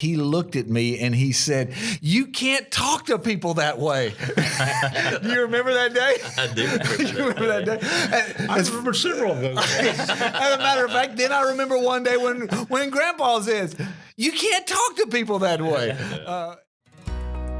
He looked at me and he said, "You can't talk to people that way." Do you remember that day? I do. You remember that day? I remember several of those days. As a matter of fact, then I remember one day when Grandpa says, "You can't talk to people that way."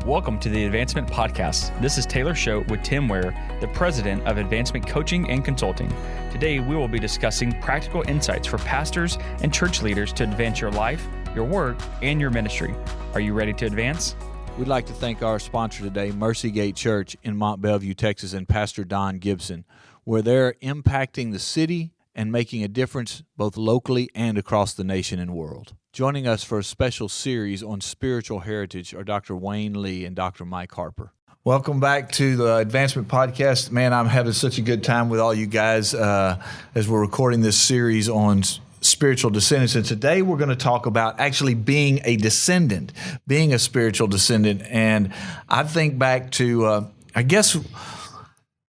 Welcome to the Advancement Podcast. This is Taylor Schote with Tim Ware, the president of Advancement Coaching and Consulting. Today, we will be discussing practical insights for pastors and church leaders to advance your life, your work, and your ministry. Are you ready to advance? We'd like to thank our sponsor today, Mercy Gate Church in Mont Belvieu, Texas, and Pastor Don Gibson, where they're impacting the city and making a difference both locally and across the nation and world. Joining us for a special series on spiritual heritage are Dr. Wayne Lee and Dr. Mike Harper. Welcome back to the Advancement Podcast. Man, I'm having such a good time with all you guys as we're recording this series on Spiritual Descendants. And today we're going to talk about actually being a descendant, being a spiritual descendant. And I think back to, I guess,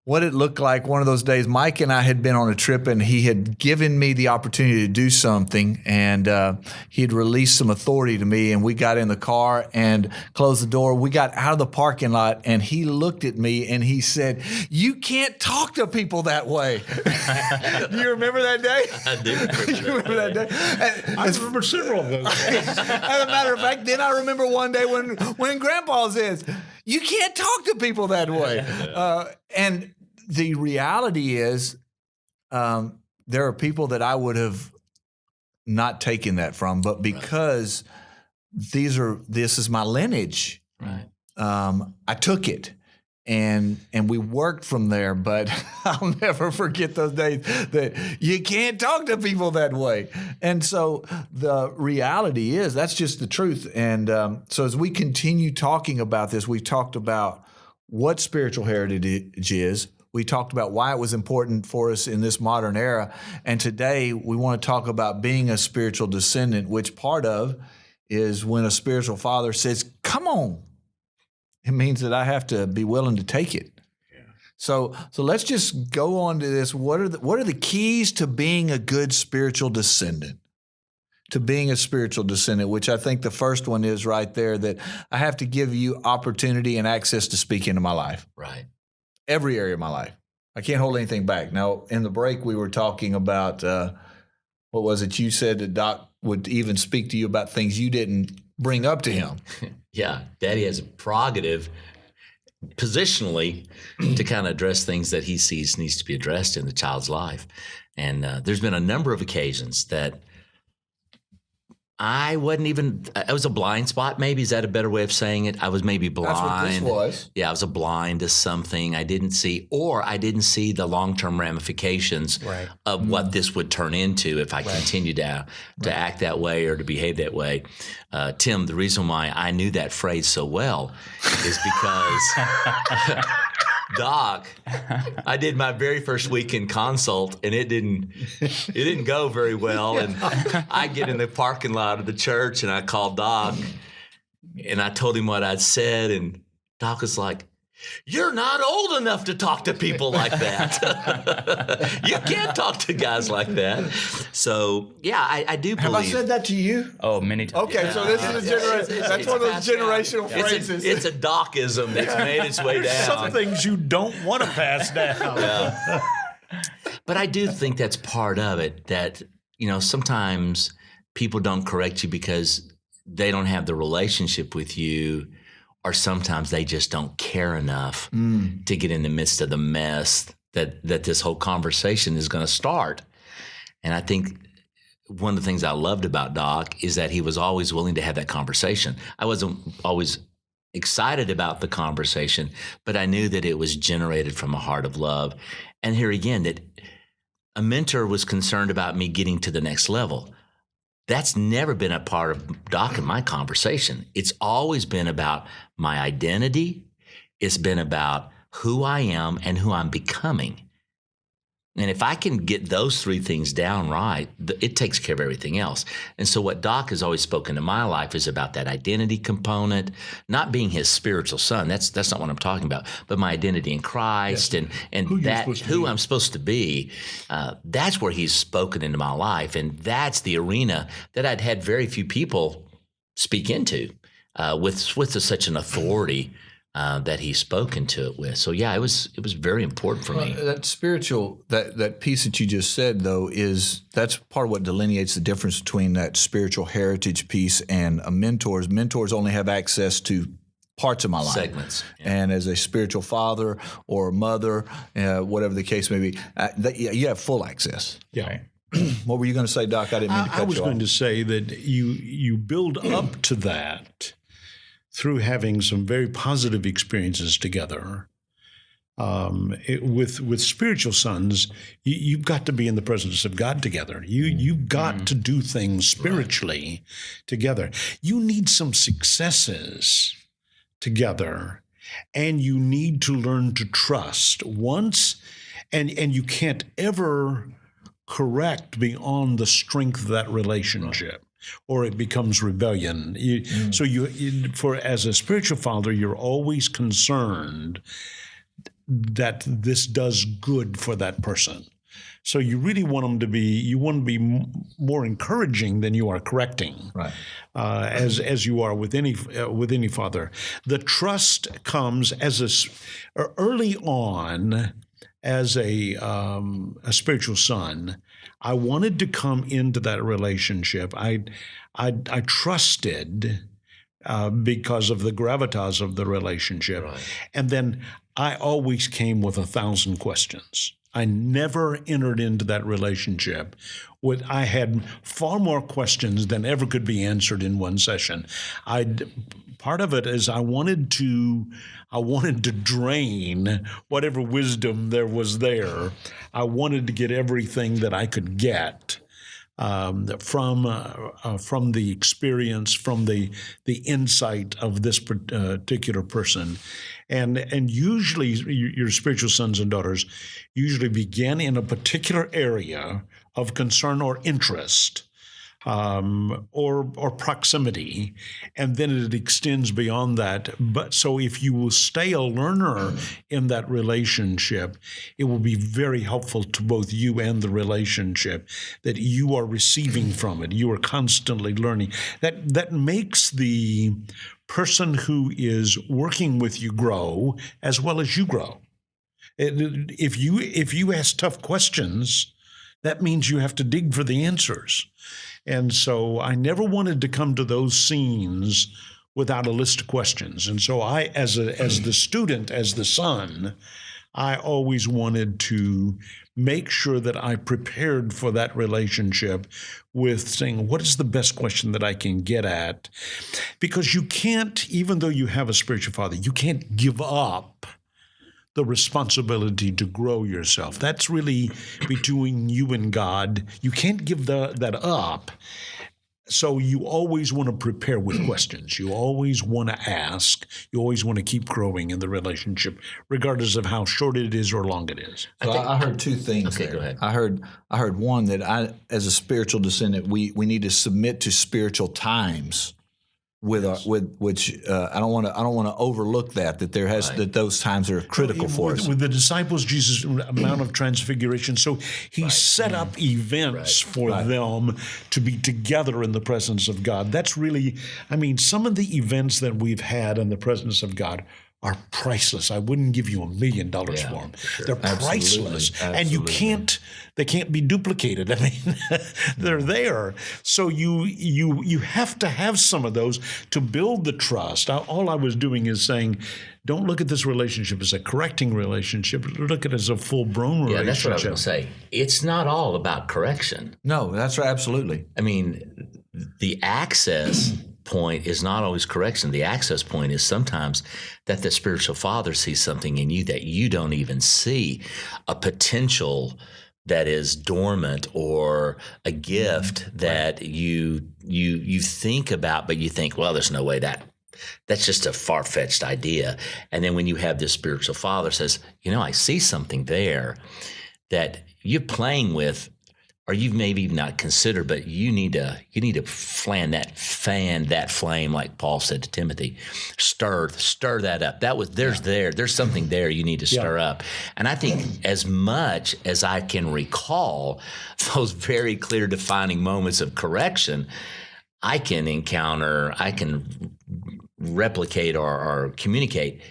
what it looked like one of those days. Mike and I had been on a trip, and he had given me the opportunity to do something, and he had released some authority to me, and we got in the car and closed the door. We got out of the parking lot, and he looked at me, and he said, "You can't talk to people that way." Do you remember that day? I do. You remember that day? I remember several of those days. As a matter of fact, then I remember one day when Grandpa says, "You can't talk to people that way." And the reality is, there are people that I would have not taken that from, but because this is my lineage, Right. I took it, and we worked from there. But I'll never forget those days that you can't talk to people that way. And so the reality is that's just the truth. And so as we continue talking about this, we talked about what spiritual heritage is. We talked about why it was important for us in this modern era. And today we want to talk about being a spiritual descendant, which part of is when a spiritual father says, "Come on." It means that I have to be willing to take it. Yeah. So let's just go on to this. What are the keys to being a good spiritual descendant? To being a spiritual descendant, which I think the first one is right there, that I have to give you opportunity and access to speak into my life. Right. Every area of my life. I can't hold anything back. Now, in the break, we were talking about, what was it? You said that Doc would even speak to you about things you didn't bring up to him. Yeah. Daddy has a prerogative positionally to kind of address things that he sees needs to be addressed in the child's life. And there's been a number of occasions that I was a blind spot, maybe. Is that a better way of saying it? I was maybe blind. That's what this was. Yeah, I was blind to something I didn't see, or I didn't see the long-term ramifications of what this would turn into if I continued to act that way or to behave that way. Tim, the reason why I knew that phrase so well is because Doc, I did my very first weekend consult, and it didn't go very well. And I get in the parking lot of the church, and I called Doc, and I told him what I'd said, and Doc was like, "You're not old enough to talk to people like that. You can't talk to guys like that." So, yeah, I do believe. Have I said that to you? Oh, many times. Okay, so this is a generation. That's one of those generational phrases. It's a Docism that's made its way down. Some things you don't want to pass down. Yeah. But I do think that's part of it, that, sometimes people don't correct you because they don't have the relationship with you, or sometimes they just don't care enough to get in the midst of the mess that this whole conversation is going to start. And I think one of the things I loved about Doc is that he was always willing to have that conversation. I wasn't always excited about the conversation, but I knew that it was generated from a heart of love. And here again, that a mentor was concerned about me getting to the next level. That's never been a part of Doc and my conversation. It's always been about my identity. It's been about who I am and who I'm becoming. And if I can get those three things down right, it takes care of everything else. And so what Doc has always spoken to my life is about that identity component, not being his spiritual son. That's not what I'm talking about. But my identity in Christ and who I'm supposed to be. That's where he's spoken into my life. And that's the arena that I'd had very few people speak into with such an authority that he's spoken to it with. So yeah, it was very important for me. That spiritual, that piece that you just said, though, that's part of what delineates the difference between that spiritual heritage piece and a mentor's. Mentors only have access to parts of my life. Segments. Yeah. And as a spiritual father or mother, whatever the case may be, you have full access. Yeah. Right. What were you going to say, Doc? I didn't mean to cut you off. I was going to say that you build up to that through having some very positive experiences together. With spiritual sons, you've got to be in the presence of God together. You've got to do things spiritually together. You need some successes together, and you need to learn to trust once, and you can't ever correct beyond the strength of that relationship. Or it becomes rebellion. So as a spiritual father, you're always concerned that this does good for that person. So you really want them to be. You want to be more encouraging than you are correcting, right? As you are with any father. The trust comes early on as a spiritual son. I wanted to come into that relationship. I trusted because of the gravitas of the relationship. Right. And then I always came with 1,000 questions. I never entered into that relationship I had far more questions than ever could be answered in one session. Part of it is I wanted to drain whatever wisdom there was there. I wanted to get everything that I could get from the experience, from the insight of this particular person. And usually your spiritual sons and daughters usually begin in a particular area of concern or interest, or proximity, and then it extends beyond that. But so if you will stay a learner in that relationship, it will be very helpful to both you and the relationship that you are receiving from it. You are constantly learning. That makes the person who is working with you grow as well as you grow. If you ask tough questions, that means you have to dig for the answers. And so I never wanted to come to those scenes without a list of questions. And so I, as the student, as the son, I always wanted to make sure that I prepared for that relationship with saying, what is the best question that I can get at? Because you can't, even though you have a spiritual father, you can't give up the responsibility to grow yourself. That's really between you and God. You can't give that up. So you always want to prepare with questions. You always want to ask. You always want to keep growing in the relationship, regardless of how short it is or long it is. So I heard two things. Okay, there. Go ahead. I heard one that as a spiritual descendant, we need to submit to spiritual times. Which I don't want to overlook that there has that those times are critical for us. With the disciples, Jesus' Mount of Transfiguration, so he set up events for them to be together in the presence of God. That's really, some of the events that we've had in the presence of God are priceless. I wouldn't give you $1 million for them. Sure. They're priceless. Absolutely. And they can't be duplicated. They're there. So you have to have some of those to build the trust. All I was doing is saying, don't look at this relationship as a correcting relationship. Look at it as a full-blown relationship. Yeah, that's what I was going to say. It's not all about correction. No, that's right. Absolutely. The access point is not always correction. The access point is sometimes that the spiritual father sees something in you that you don't even see, a potential that is dormant or a gift that you think about, but you think, well, there's no way that's just a far-fetched idea. And then when you have this spiritual father says, I see something there that you're playing with, or you've maybe not considered, but you need to fan that flame, like Paul said to Timothy. Stir that up. There's something there you need to stir up. And I think as much as I can recall those very clear defining moments of correction, I can replicate or communicate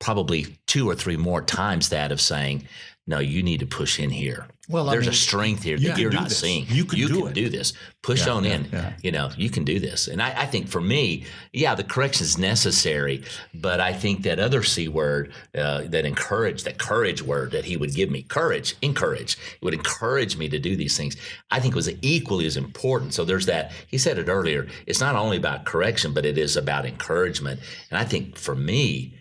probably 2 or 3 more times that of saying, no, you need to push in here. Well, there's a strength here that you're not seeing. You can do this. Push on in. Yeah. You can do this. And I think for me, the correction is necessary, but I think that other C word, that courage word that he would give me, encourage, it would encourage me to do these things. I think was equally as important. So there's that. He said it earlier. It's not only about correction, but it is about encouragement. And I think for me,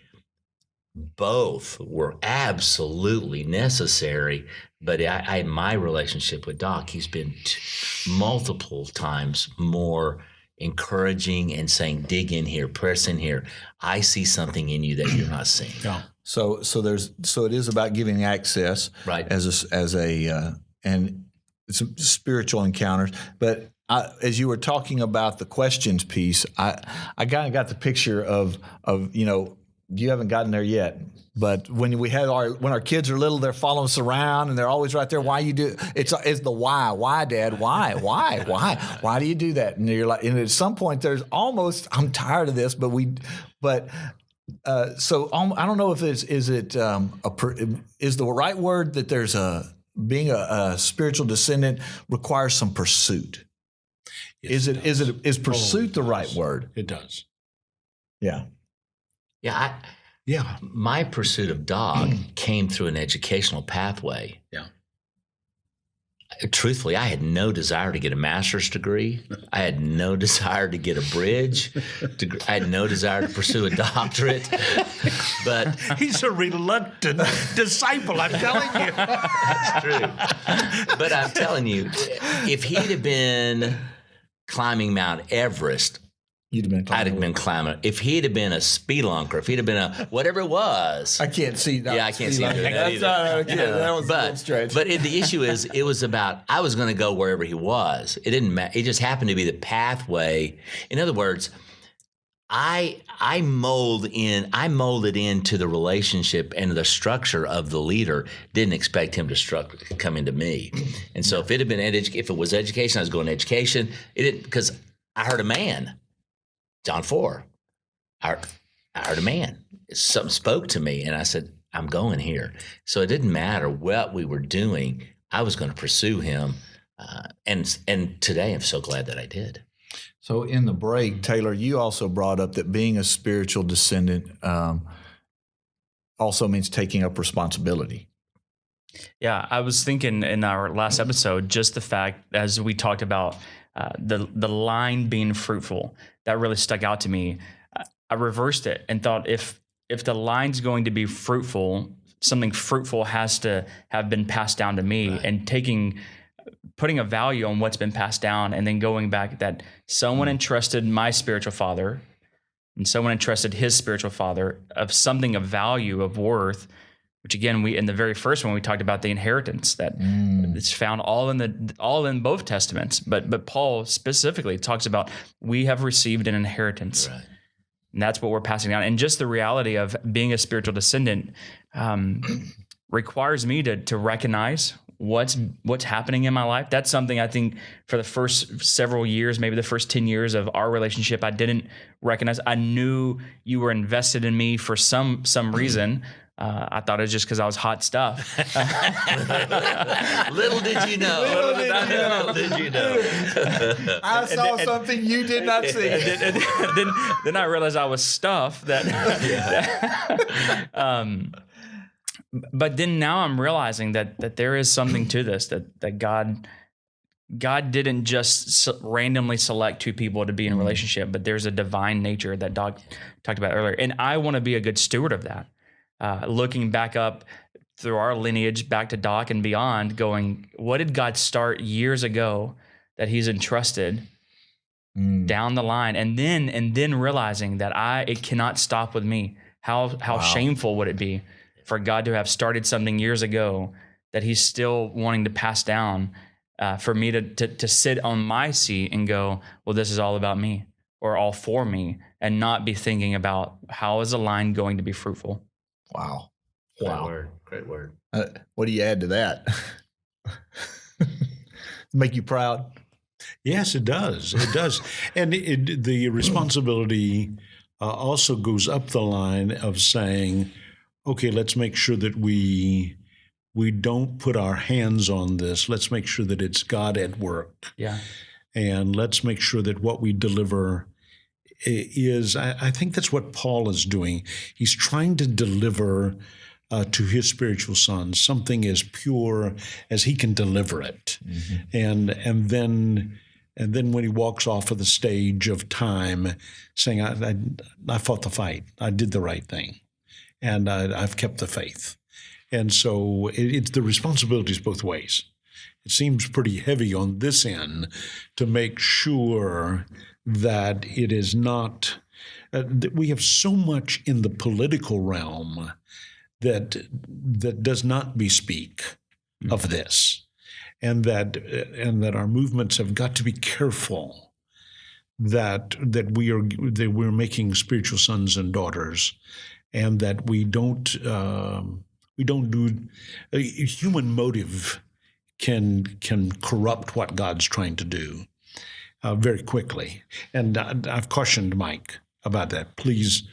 both were absolutely necessary, but my relationship with Doc, he's been multiple times more encouraging and saying, dig in here, press in here. I see something in you that you're not seeing. Yeah. So it is about giving access, right? And it's spiritual encounters. But as you were talking about the questions piece, I kind of got the picture of you haven't gotten there yet, but when our kids are little, they're following us around and they're always right there. Why you do it's the why, Dad? Why do you do that? And you're like, and at some point there's almost, I'm tired of this, so I don't know if is the right word that there's being a spiritual descendant requires some pursuit. Is pursuit the right word? It does. Yeah. Yeah. My pursuit of Doc came through an educational pathway. Yeah. Truthfully, I had no desire to get a master's degree. I had no desire to get a bridge. I had no desire to pursue a doctorate. But he's a reluctant disciple, I'm telling you. That's true. But I'm telling you, if he'd have been climbing Mount Everest, I'd have been climbing. If he'd have been a spelunker, if he'd have been a whatever it was. I can't see that. Yeah, I can't see him doing that either. That was a little strange. But the issue is, it was about, I was going to go wherever he was. It didn't matter. It just happened to be the pathway. In other words, I molded into the relationship and the structure of the leader. Didn't expect him to come into me. And so if it was education, I was going to education. Because I heard a man. John 4, I heard a man. Something spoke to me, and I said, I'm going here. So it didn't matter what we were doing. I was going to pursue him. And today I'm so glad that I did. So in the break, Taylor, you also brought up that being a spiritual descendant also means taking up responsibility. Yeah, I was thinking in our last episode, just the fact, as we talked about the line being fruitful, that really stuck out to me. I reversed it and thought, if the line's going to be fruitful, something fruitful has to have been passed down to me, right. And putting a value on what's been passed down, and then going back that someone entrusted my spiritual father and someone entrusted his spiritual father of something of value, of worth, which again, in the very first one, we talked about the inheritance that it's found all in both testaments. But Paul specifically talks about, we have received an inheritance. Right. And that's what we're passing down. And just the reality of being a spiritual descendant requires me to recognize what's happening in my life. That's something I think for the first several years, maybe the first 10 years of our relationship, I didn't recognize. I knew you were invested in me for some reason. I thought it was just because I was hot stuff. Little did you know. Little did you know. I saw something you did not see. Then I realized I was stuff. But then now I'm realizing that there is something to this, that God didn't just randomly select two people to be in a relationship, but there's a divine nature that Doc talked about earlier. And I want to be a good steward of that. Looking back up through our lineage, back to Doc and beyond, going, what did God start years ago that he's entrusted down the line? And then realizing that it cannot stop with me. How shameful would it be for God to have started something years ago that he's still wanting to pass down, for me to sit on my seat and go, well, this is all about me or all for me, and not be thinking about how is a line going to be fruitful. Wow. Great word. What do you add to that? Make you proud? Yes, it does. It does. And the responsibility also goes up the line of saying, okay, let's make sure that we don't put our hands on this. Let's make sure that it's God at work. Yeah. And let's make sure that what we deliver is, I think that's what Paul is doing. He's trying to deliver to his spiritual sons something as pure as he can deliver it. Mm-hmm. And then when he walks off of the stage of time saying, I fought the fight, I did the right thing, and I've kept the faith. And so it's the responsibility is both ways. It seems pretty heavy on this end to make sure that it is not, that we have so much in the political realm that does not bespeak of this, and that our movements have got to be careful that we're making spiritual sons and daughters, and that we don't do human motive can corrupt what God's trying to do very quickly. And I've cautioned Mike about that. Please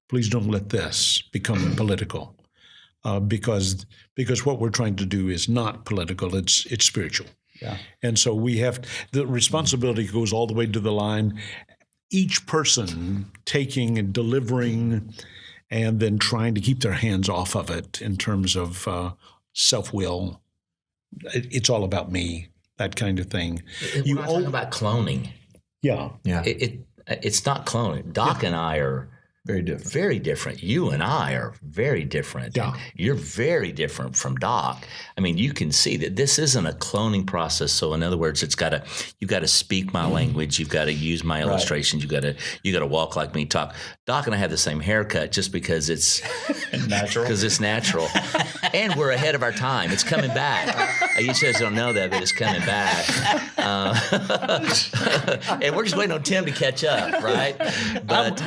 don't let this become political. Because what we're trying to do is not political, it's spiritual. Yeah. And so we have, the responsibility goes all the way to the line. Each person taking and delivering and then trying to keep their hands off of it in terms of self-will. It's all about me, that kind of thing. We're not talking about cloning. Yeah. It's not cloning. Doc and I are very different. Very different. You and I are very different. Yeah. You're very different from Doc. I mean, you can see that this isn't a cloning process. So in other words, you've got to speak my language. You've got to use my illustrations. You got to walk like me, talk. Doc and I have the same haircut just because it's natural. Because it's natural. And we're ahead of our time. It's coming back. You guys don't know that, but it's coming back. And we're just waiting on Tim to catch up, right? But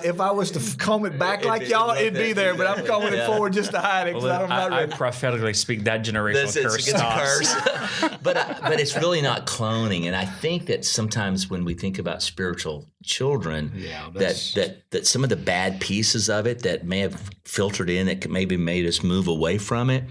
if I was to comb it back like y'all, it'd be there. But I'm combing it forward just to hide it because I'm not I ready. prophetically speak that generational curse it's stops. a curse. But it's really not cloning. And I think that sometimes when we think about spiritual children, that some of the bad pieces of it that may have filtered in, that maybe made us move away from it,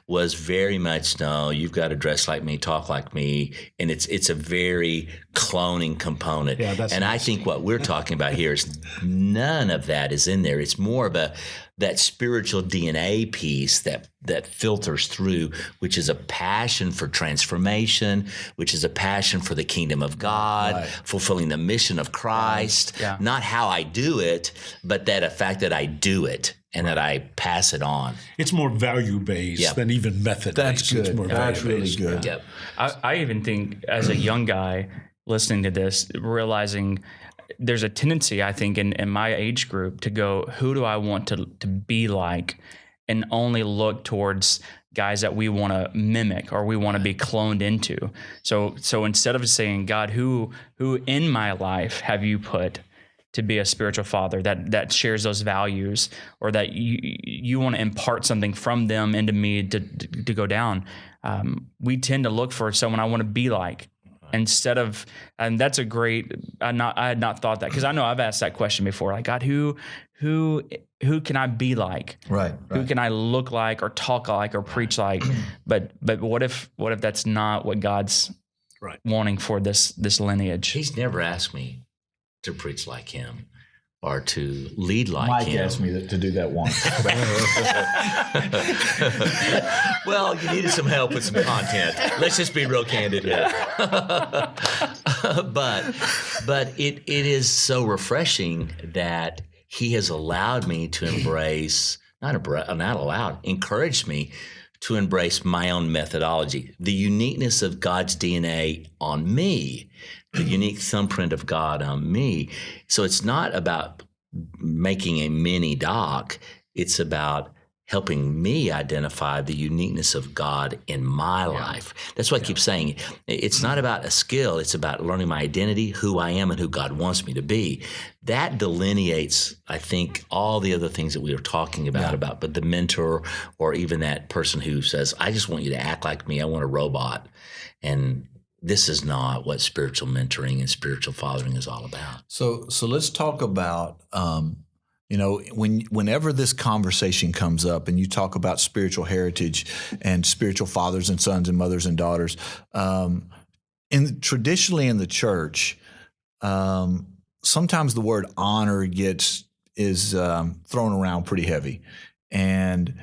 was very much, no, you've got to dress like me, talk like me, and it's a very cloning component. Yeah, that's and I think what we're talking about here is none of that is in there. It's more of that spiritual DNA piece that filters through, which is a passion for transformation, which is a passion for the kingdom of God, fulfilling the mission of Christ. Yeah. Not how I do it, but that a fact that I do it and that I pass it on. It's more value-based than even method-based. That's good. It's more That's value-based. really good. Yep. I even think as a young guy listening to this, realizing there's a tendency, I think, in my age group to go, who do I want to be like, and only look towards guys that we want to mimic or we want to be cloned into. So instead of saying, God, who in my life have you put to be a spiritual father that shares those values, or that you want to impart something from them into me to go down. We tend to look for someone I want to be like, instead of, and that's a great, I had not thought that, because I know I've asked that question before, like, God, who can I be like? Right. Who can I look like or talk like or preach like? But what if that's not what God's wanting for this lineage? He's never asked me to preach like him or to lead like Mike him. asked me to do that once. Well, you needed some help with some content. Let's just be real candid here. But it is so refreshing that he has allowed me to embrace, encouraged me to embrace my own methodology, the uniqueness of God's DNA on me, the unique thumbprint of God on me. So it's not about making a mini Doc. It's about helping me identify the uniqueness of God in my life. That's why I keep saying it's not about a skill. It's about learning my identity, who I am, and who God wants me to be. That delineates, I think, all the other things that we were talking about, but the mentor, or even that person who says, I just want you to act like me. I want a robot. And this is not what spiritual mentoring and spiritual fathering is all about. So let's talk about, whenever this conversation comes up and you talk about spiritual heritage and spiritual fathers and sons and mothers and daughters, traditionally in the church, sometimes the word honor is thrown around pretty heavy, and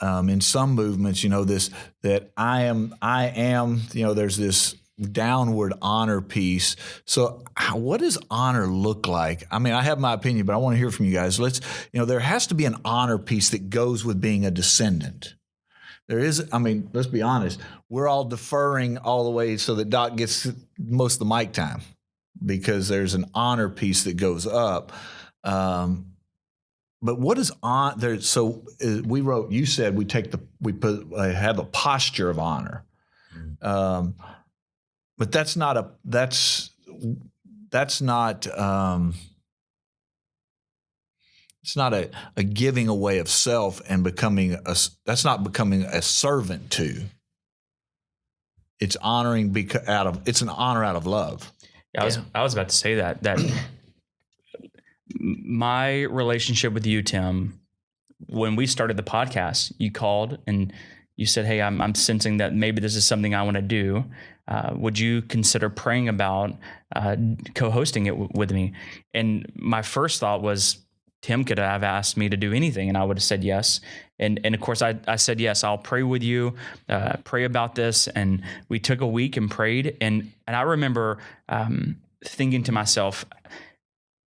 in some movements, that I am, there's this downward honor piece. So what does honor look like? I mean, I have my opinion, but I want to hear from you guys. There has to be an honor piece that goes with being a descendant. There is, let's be honest, we're all deferring all the way so that Doc gets most of the mic time because there's an honor piece that goes up. But what is on there? So we wrote. You said have a posture of honor, but that's not it's not a giving away of self and that's not becoming a servant to. It's honoring it's an honor out of love. Yeah, I was about to say that my relationship with you, Tim, when we started the podcast, you called and you said, "Hey, I'm sensing that maybe this is something I want to do. Would you consider praying about co-hosting it with me?" And my first thought was, Tim could have asked me to do anything, and I would have said yes. And of course, I said yes. I'll pray with you, pray about this. And we took a week and prayed. And I remember thinking to myself,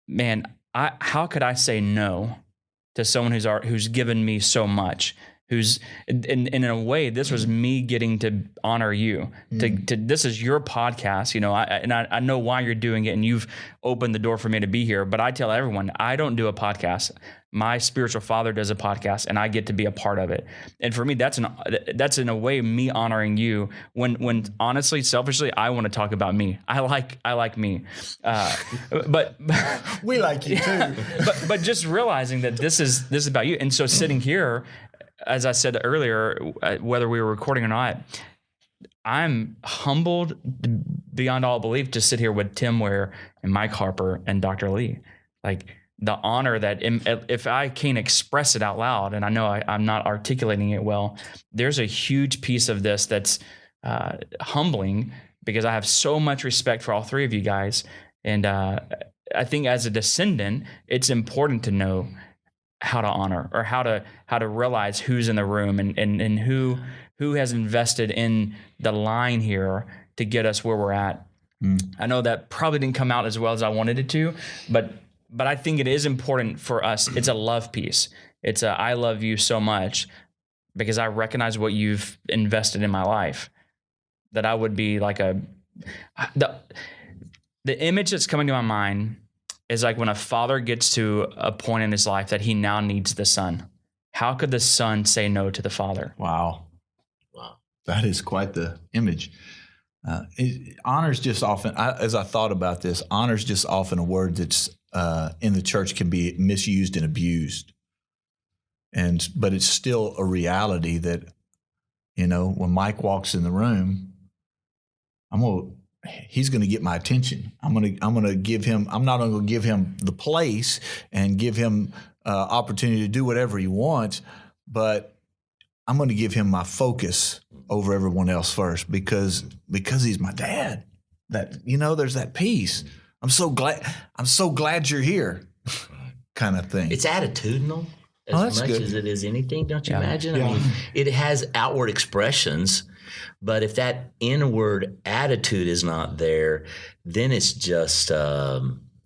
man, how could I say no to someone who's given me so much? Who's in a way, this was me getting to honor you. This is your podcast, I know why you're doing it, and you've opened the door for me to be here. But I tell everyone, I don't do a podcast. My spiritual father does a podcast, and I get to be a part of it. And for me, that's in a way me honoring you. When honestly, selfishly, I want to talk about me. I like me, but we like you too. but just realizing that this is about you. And so sitting here, as I said earlier, whether we were recording or not, I'm humbled beyond all belief to sit here with Tim Ware and Mike Harper and Dr. Lee. Like the honor that if I can't express it out loud, and I know I'm not articulating it well, there's a huge piece of this that's humbling because I have so much respect for all three of you guys. And I think as a descendant, it's important to know how to honor or how to realize who's in the room and who has invested in the line here to get us where we're at. I know that probably didn't come out as well as I wanted it to, but I think it is important for us. It's a love piece. It's I love you so much because I recognize what you've invested in my life, that I would be like the image that's coming to my mind is like when a father gets to a point in his life that he now needs the son. How could the son say no to the father? Wow. That is quite the image. Honor's just often, as I thought about this, honor's just often a word that's in the church can be misused and abused. But it's still a reality that, when Mike walks in the room, he's going to get my attention. I'm going to give him, I'm not going to give him the place and give him opportunity to do whatever he wants, but I'm going to give him my focus over everyone else first because he's my dad. That, there's that peace. I'm so glad you're here kind of thing. It's attitudinal as much as it is anything. Don't you imagine? Yeah. I mean, it has outward expressions, but if that inward attitude is not there, then it's just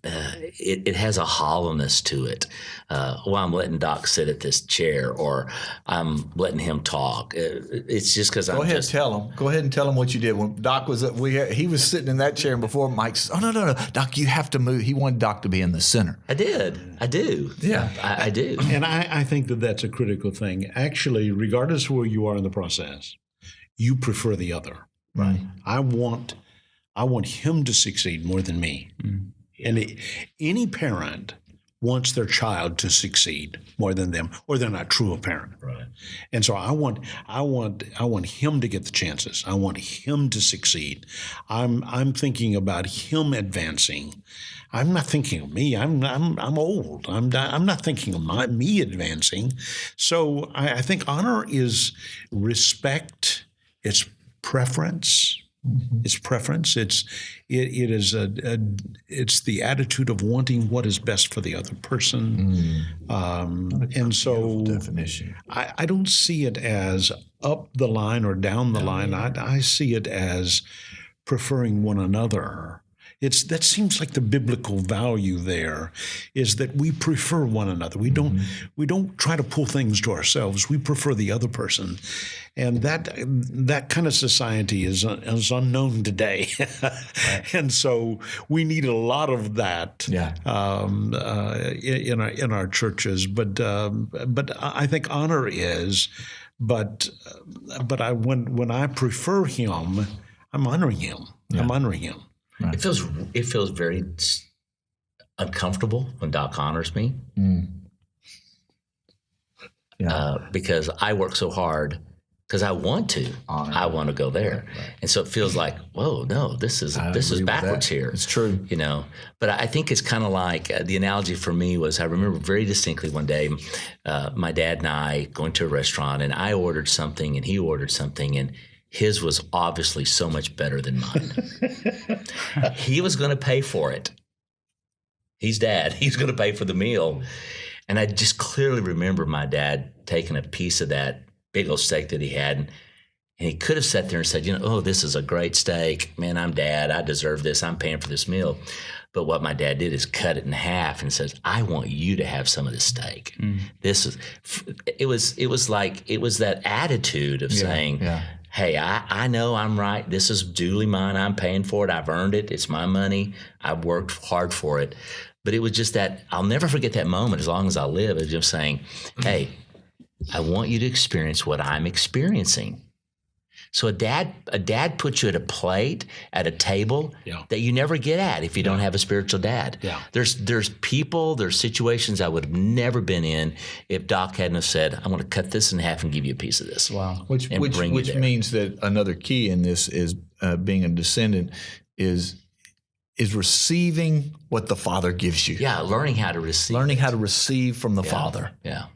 it has a hollowness to it. I'm letting Doc sit at this chair, or I'm letting him talk. It's just because Go ahead and tell him what you did when Doc was he was sitting in that chair, and before Mike said, "Oh no, Doc, you have to move." He wanted Doc to be in the center. I do. Yeah, I do. And I think that that's a critical thing. Actually, regardless of where you are in the process, you prefer the other. Right. I want him to succeed more than me. Mm-hmm. And any parent wants their child to succeed more than them, or they're not true a parent. Right. And so I want him to get the chances. I want him to succeed. I'm thinking about him advancing. I'm not thinking of me. I'm old. I'm not thinking of me advancing. So I think honor is respect. It's preference. Mm-hmm. It's preference. It is it's the attitude of wanting what is best for the other person. And so definition. I don't see it as up the line or down the line. I see it as preferring one another. That seems like the biblical value there is that we prefer one another. We don't try to pull things to ourselves. We prefer the other person, and that kind of society is unknown today. Right. And so we need a lot of that in our churches. But I think honor is. But when I prefer him, I'm honoring him. Yeah. I'm honoring him. Right. It feels very uncomfortable when Doc honors me, because I work so hard because I want to. I want to go there, right. And so it feels like, whoa, no, this is backwards here. It's true, But I think it's kind of like the analogy for me was I remember very distinctly one day, my dad and I going to a restaurant, and I ordered something and he ordered something, and his was obviously so much better than mine. He was going to pay for it. He's dad. He's going to pay for the meal. And I just clearly remember my dad taking a piece of that big old steak that he had. And he could have sat there and said, oh, this is a great steak. Man, I'm dad. I deserve this. I'm paying for this meal. But what my dad did is cut it in half and says, I want you to have some of this steak. It was that attitude of saying, hey, I know I'm right. This is duly mine. I'm paying for it. I've earned it. It's my money. I've worked hard for it. But it was just that, I'll never forget that moment as long as I live, of just saying, hey, I want you to experience what I'm experiencing. So a dad puts you at a plate, at a table that you never get at if you don't have a spiritual dad. Yeah. There's people, there's situations I would have never been in if Doc hadn't have said, I want to cut this in half and give you a piece of this. Wow. Which means that another key in this is being a descendant is receiving what the Father gives you. Yeah, learning how to receive. How to receive from the Father. Yeah.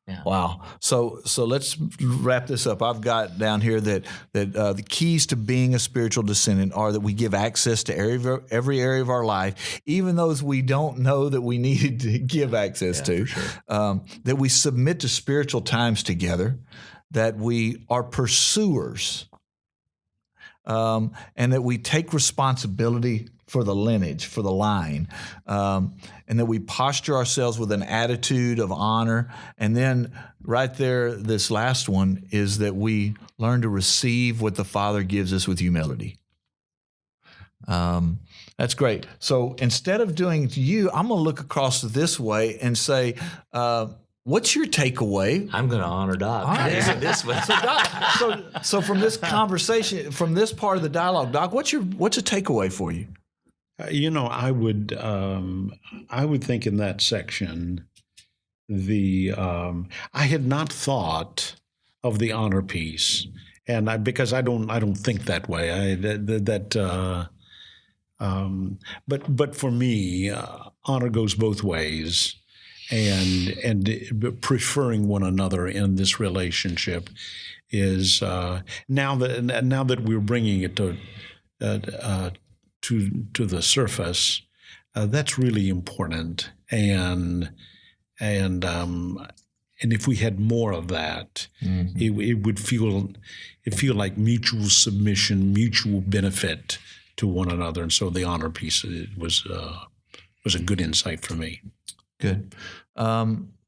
Yeah. Wow. So let's wrap this up. I've got down here that the keys to being a spiritual descendant are that we give access to every area of our life, even those we don't know that we needed to give access to. Sure. That we submit to spiritual times together, that we are pursuers, and that we take responsibility for the lineage, for the line, and that we posture ourselves with an attitude of honor. And then right there, this last one is that we learn to receive what the Father gives us with humility. That's great. So instead of doing it to you, I'm going to look across this way and say, what's your takeaway? I'm going to honor Doc. This way. So from this conversation, from this part of the dialogue, Doc, what's a takeaway for you? I would think in that section, I had not thought of the honor piece, and because I don't think that way. But for me, honor goes both ways, and preferring one another in this relationship is now that we're bringing it to the surface, that's really important, and if we had more of that, it would feel like mutual submission, mutual benefit to one another, and so the honor piece was a good insight for me. Good.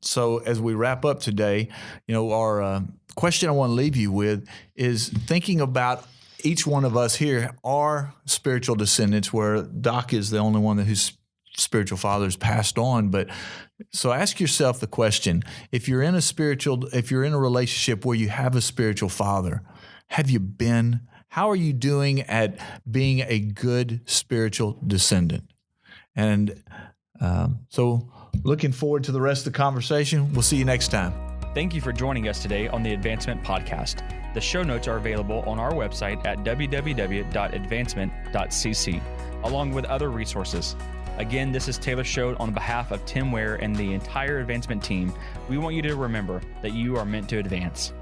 So as we wrap up today, our question I want to leave you with is thinking about each one of us here are spiritual descendants, where Doc is the only one whose spiritual father has passed on. But so ask yourself the question: if you're in a relationship where you have a spiritual father, how are you doing at being a good spiritual descendant? And so Looking forward to the rest of the conversation. We'll see you next time. Thank you for joining us today on the Advancement Podcast. The show notes are available on our website at www.advancement.cc, along with other resources. Again, this is Taylor Schode on behalf of Tim Ware and the entire Advancement team. We want you to remember that you are meant to advance.